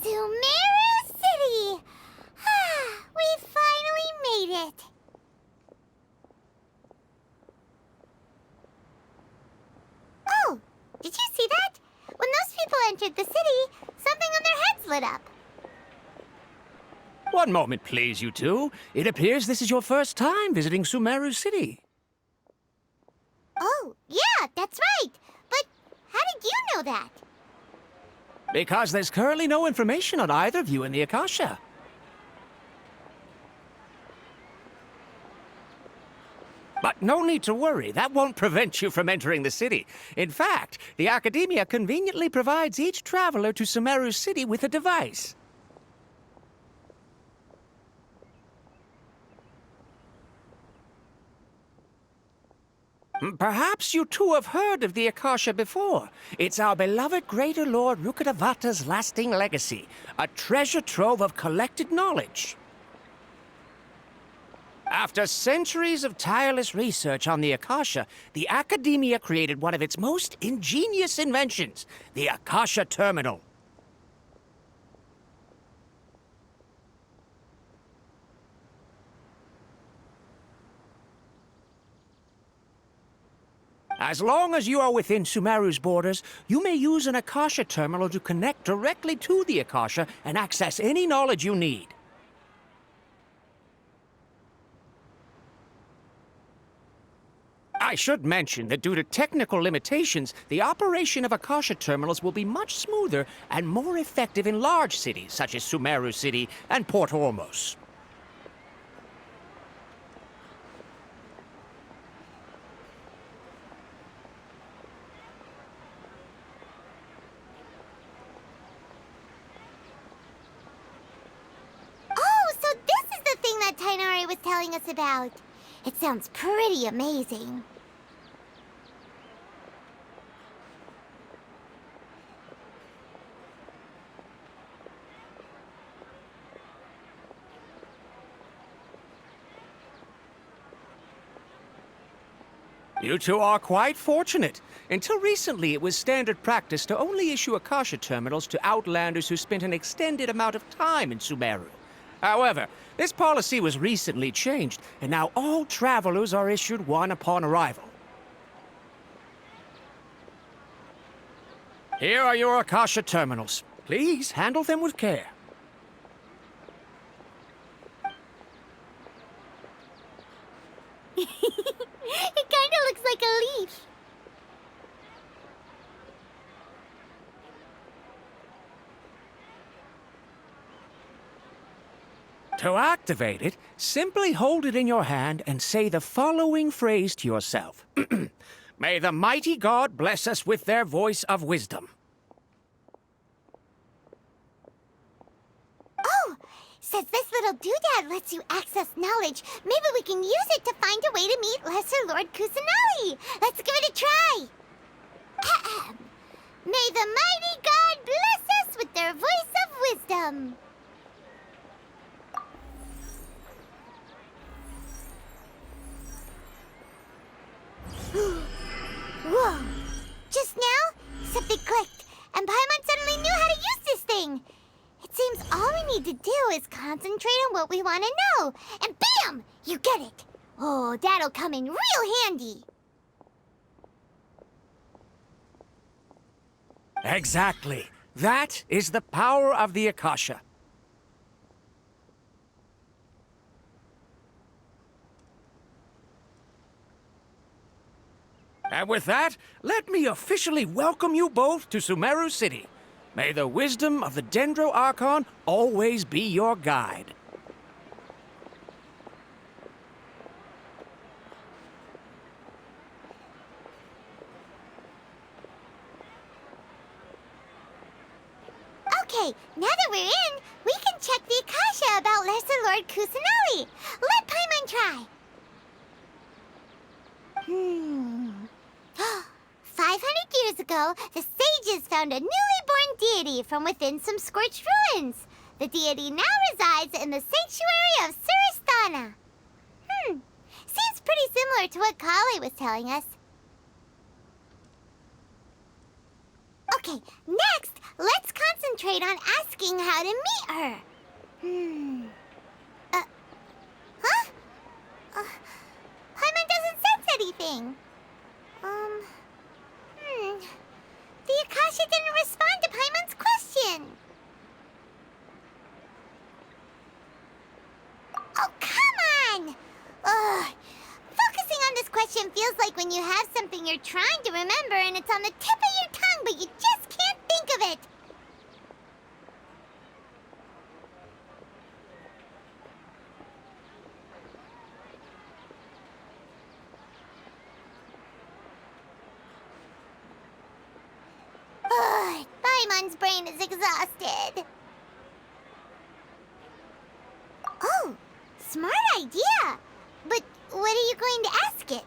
Sumeru City! Ah, we finally made it! Oh, did you see that? When those people entered the city, something on their heads lit up. One moment, please, you two. It appears this is your first time visiting Sumeru City. Oh, yeah, that's right. But how did you know that? Because there's currently no information on either of you in the Akasha. But no need to worry, that won't prevent you from entering the city. In fact, the Academia conveniently provides each traveler to Sumeru City with a device. Perhaps you two have heard of the Akasha before. It's our beloved Greater Lord Rukkhadevata's lasting legacy, a treasure trove of collected knowledge. After centuries of tireless research on the Akasha, the Academia created one of its most ingenious inventions, the Akasha Terminal. As long as you are within Sumeru's borders, you may use an Akasha terminal to connect directly to the Akasha and access any knowledge you need. I should mention that due to technical limitations, the operation of Akasha terminals will be much smoother and more effective in large cities such as Sumeru City and Port Ormos. Tainari was telling us about. It sounds pretty amazing. You two are quite fortunate. Until recently, it was standard practice to only issue Akasha terminals to outlanders who spent an extended amount of time in Sumeru. However, this policy was recently changed, and now all travelers are issued one upon arrival. Here are your Akasha terminals. Please handle them with care. It kinda looks like a leaf. To activate it, simply hold it in your hand and say the following phrase to yourself. May the mighty God bless us with their voice of wisdom. Oh, says this little doodad lets you access knowledge. Maybe we can use it to find a way to meet Lesser Lord Kusanali. Let's give it a try. Ahem. May the mighty God bless us with their voice of wisdom. Whoa! Just now, something clicked, and Paimon suddenly knew how to use this thing. It seems all we need to do is concentrate on what we want to know, and bam! You get it. Oh, that'll come in real handy. Exactly. That is the power of the Akasha. And with that, let me officially welcome you both to Sumeru City. May the wisdom of the Dendro Archon always be your guide. Okay, now that we're in, we can check the Akasha about Lesser Lord Kusanali. Let Paimon try. 500 years ago, the sages found a newly born deity from within some scorched ruins. The deity now resides in the sanctuary of Suristana. Seems pretty similar to what Kali was telling us. Okay, next, let's concentrate on asking how to meet her. Paimon doesn't sense anything. The Akasha didn't respond to Paimon's question. Oh, come on! Ugh. Focusing on this question feels like when you have something you're trying to remember and it's on the tip of your tongue, but you just can't think of it. Ugh, Paimon's brain is exhausted. Oh, smart idea. But what are you going to ask it?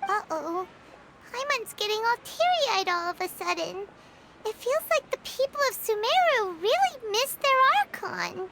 Uh-oh. Paimon's getting all teary-eyed all of a sudden. It feels like the people of Sumeru really missed their Archon.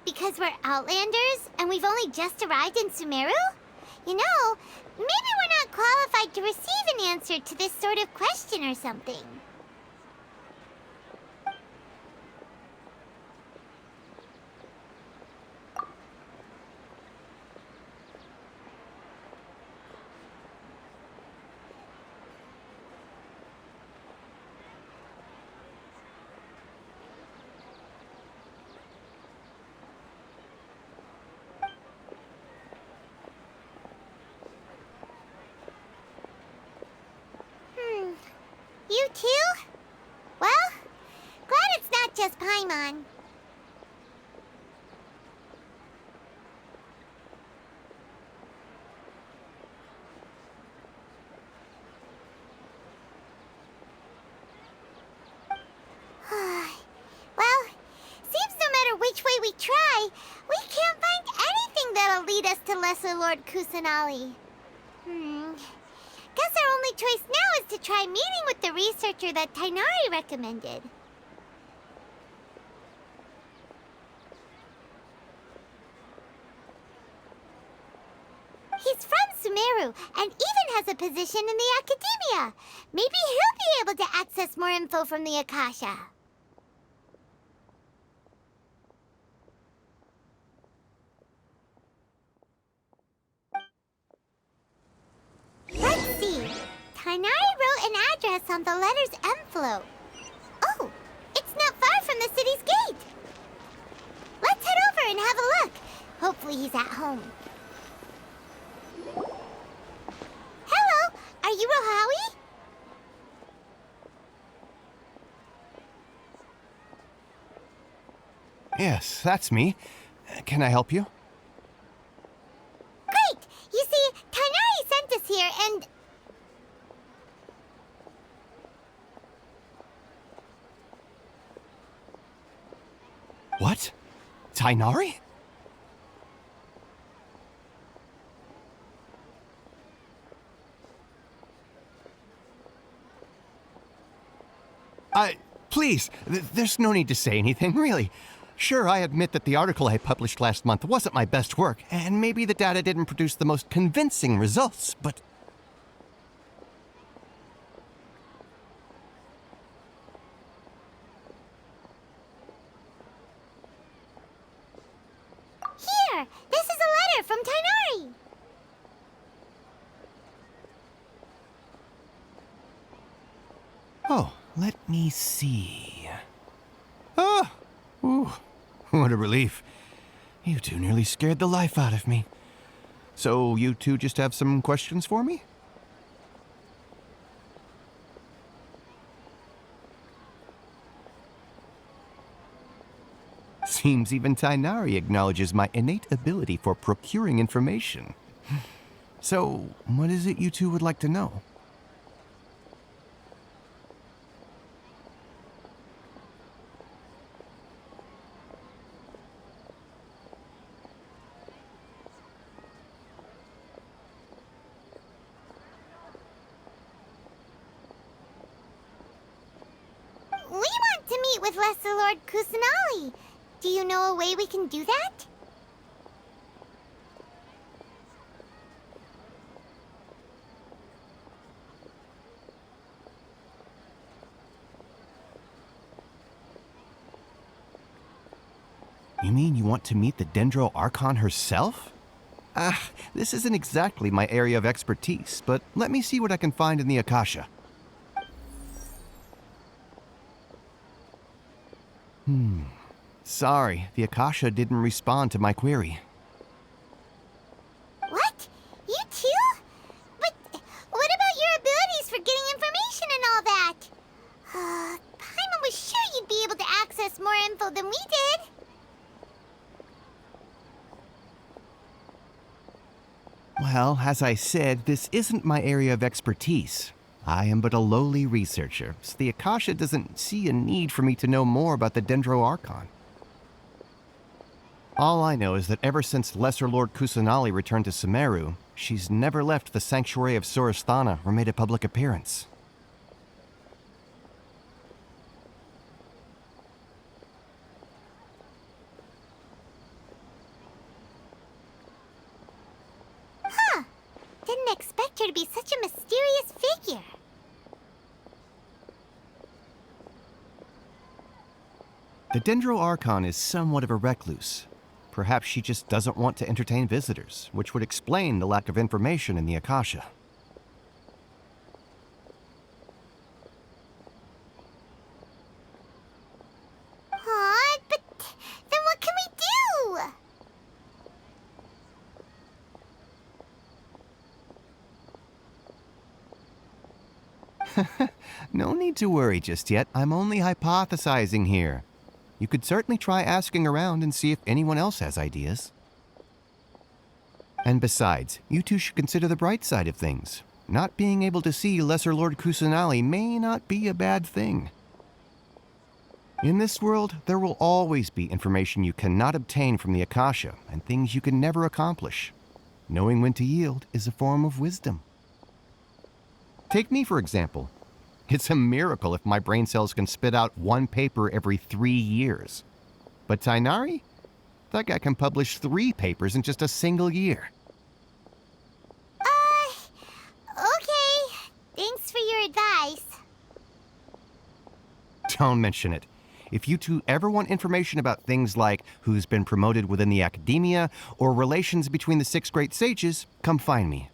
Because we're Outlanders and we've only just arrived in Sumeru? You know, maybe we're not qualified to receive an answer to this sort of question or something. You too? Well, glad it's not just Paimon. Well, seems no matter which way we try, we can't find anything that'll lead us to Lesser Lord Kusanali. Guess our only choice now is to try meeting with the researcher that Tainari recommended. He's from Sumeru and even has a position in the academia. Maybe he'll be able to access more info from the Akasha. Let's see. Tainari wrote an address on the letter's envelope. Oh, it's not far from the city's gate. Let's head over and have a look. Hopefully he's at home. Hello, are you Rohawi? Yes, that's me. Can I help you? Great! You see, Tainari sent us here and... What? Tainari? Please, there's no need to say anything, really. Sure, I admit that the article I published last month wasn't my best work, and maybe the data didn't produce the most convincing results, but... Here! This is a letter from Tainari! Oh, let me see. Oh! Ooh, what a relief. You two nearly scared the life out of me. So, you two just have some questions for me? Seems even Tainari acknowledges my innate ability for procuring information. So, what is it you two would like to know? We want to meet with Lesser Lord Kusanali. Do you know a way we can do that? You mean you want to meet the Dendro Archon herself? This isn't exactly my area of expertise, but let me see what I can find in the Akasha. Sorry, the Akasha didn't respond to my query. What? You too? But what about your abilities for getting information and all that? Paimon was sure you'd be able to access more info than we did. Well, as I said, this isn't my area of expertise. I am but a lowly researcher, so the Akasha doesn't see a need for me to know more about the Dendro Archon. All I know is that ever since Lesser Lord Kusanali returned to Sumeru, she's never left the Sanctuary of Sorasthana or made a public appearance. Didn't expect her to be such a mysterious figure. The Dendro Archon is somewhat of a recluse. Perhaps she just doesn't want to entertain visitors, which would explain the lack of information in the Akasha. Aw, but then what can we do? No need to worry just yet. I'm only hypothesizing here. You could certainly try asking around and see if anyone else has ideas. And besides, you two should consider the bright side of things. Not being able to see Lesser Lord Kusanali may not be a bad thing. In this world, there will always be information you cannot obtain from the Akasha and things you can never accomplish. Knowing when to yield is a form of wisdom. Take me, for example. It's a miracle if my brain cells can spit out one paper every 3 years. But Tainari? That guy can publish 3 papers in just a single year. Okay. Thanks for your advice. Don't mention it. If you two ever want information about things like who's been promoted within the academia or relations between the 6 great sages, come find me.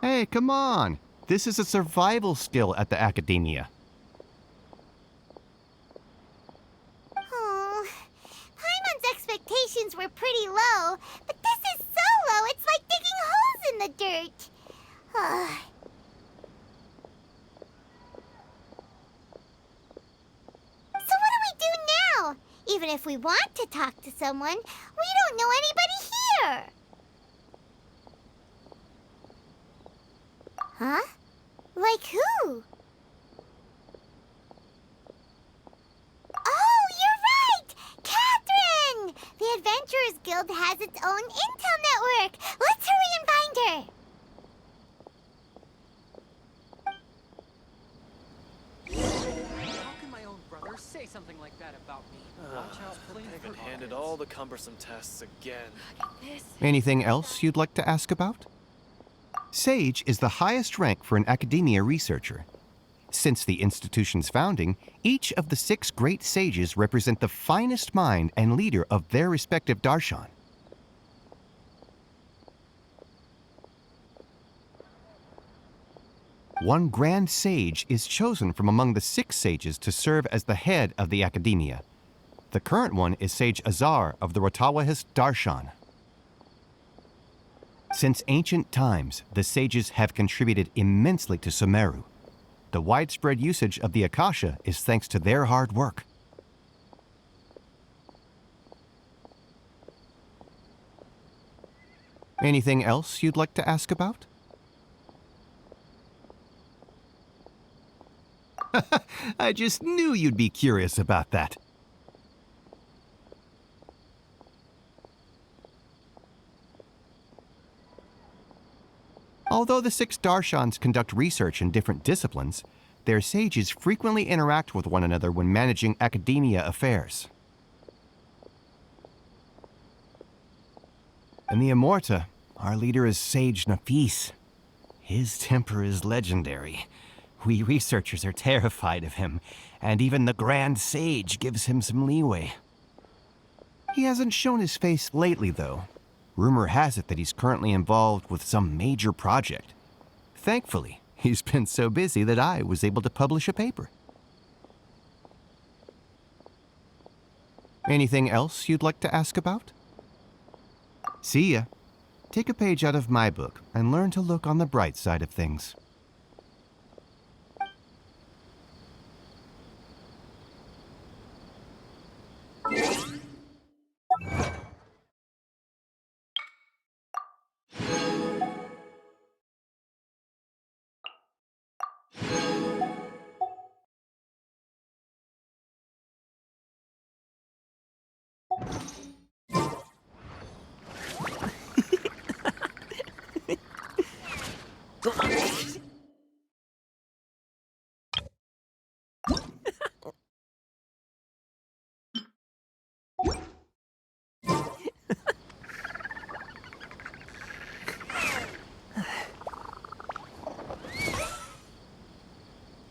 Hey, come on! This is a survival skill at the academia. Oh, Paimon's expectations were pretty low, but this is so low, it's like digging holes in the dirt. So what do we do now? Even if we want to talk to someone, we don't know anybody here. Huh? Like who? has its own intel network. Let's hurry and find her. How can my own brother say something like that about me? Watch out for I've been handed all the cumbersome tests again. Anything else you'd like to ask about? Sage is the highest rank for an academia researcher. Since the institution's founding, each of the 6 great sages represent the finest mind and leader of their respective darshan. One grand sage is chosen from among the 6 sages to serve as the head of the academia. The current one is Sage Azar of the Rotawahist Darshan. Since ancient times, the sages have contributed immensely to Sumeru. The widespread usage of the Akasha is thanks to their hard work. Anything else you'd like to ask about? I just knew you'd be curious about that. Although the 6 darshans conduct research in different disciplines, their sages frequently interact with one another when managing academia affairs. In the Amorta, our leader is Sage Nafis. His temper is legendary. We researchers are terrified of him, and even the Grand Sage gives him some leeway. He hasn't shown his face lately, though. Rumor has it that he's currently involved with some major project. Thankfully, he's been so busy that I was able to publish a paper. Anything else you'd like to ask about? See ya. Take a page out of my book and learn to look on the bright side of things.